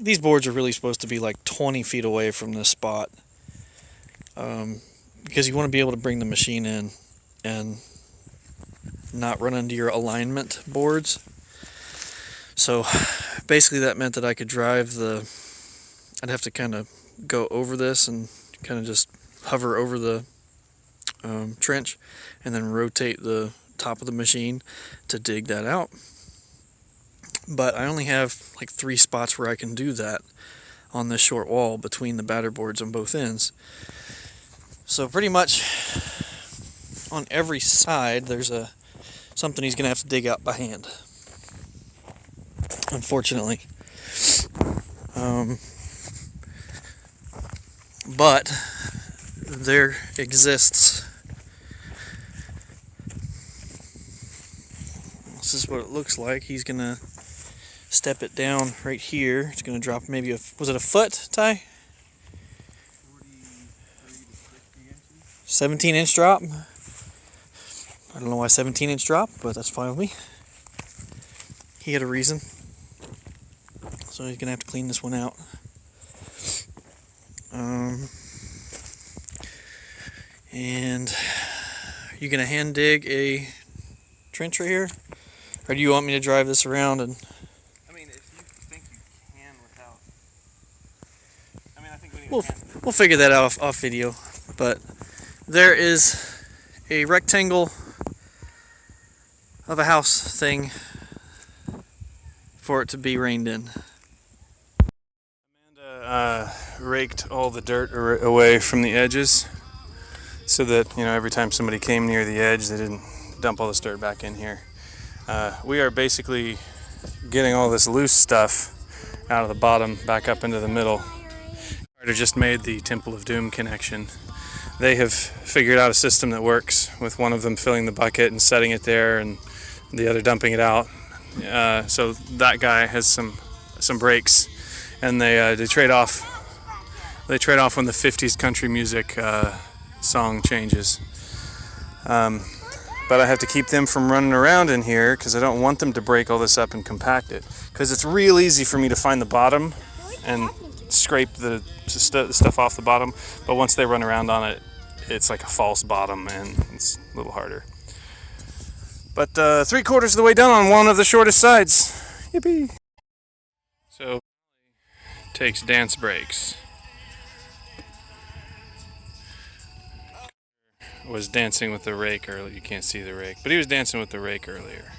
these boards are really supposed to be like 20 feet away from this spot, because you want to be able to bring the machine in and not run into your alignment boards. So basically that meant that I could drive I'd have to kind of go over this and kind of just hover over the trench and then rotate the top of the machine to dig that out. But I only have like 3 spots where I can do that on this short wall between the batter boards on both ends. So pretty much on every side there's something he's going to have to dig out by hand, unfortunately. But there exists, this is what it looks like. He's going to step it down right here. It's going to drop maybe was it a foot, Ty? 17-inch drop. I don't know why 17-inch drop, but that's fine with me. He had a reason. So he's going to have to clean this one out. And you going to hand dig a trench right here? Or do you want me to drive this around and... I mean, if you think you can without... I mean, I think we'll figure that out off video. But there is a rectangle of a house thing for it to be reined in. Amanda raked all the dirt away from the edges so that, you know, every time somebody came near the edge, they didn't dump all this dirt back in here. We are basically getting all this loose stuff out of the bottom back up into the middle. Carter just made the Temple of Doom connection. They have figured out a system that works, with one of them filling the bucket and setting it there and the other dumping it out. So that guy has some brakes, and they trade off. They trade off when the 50s country music song changes. But I have to keep them from running around in here because I don't want them to break all this up and compact it. Because it's real easy for me to find the bottom and scrape the stuff off the bottom, but once they run around on it, it's like a false bottom and it's a little harder. But 3/4 of the way down on one of the shortest sides. Yippee! So takes dance breaks. Was dancing with the rake earlier. You can't see the rake, but he was dancing with the rake earlier.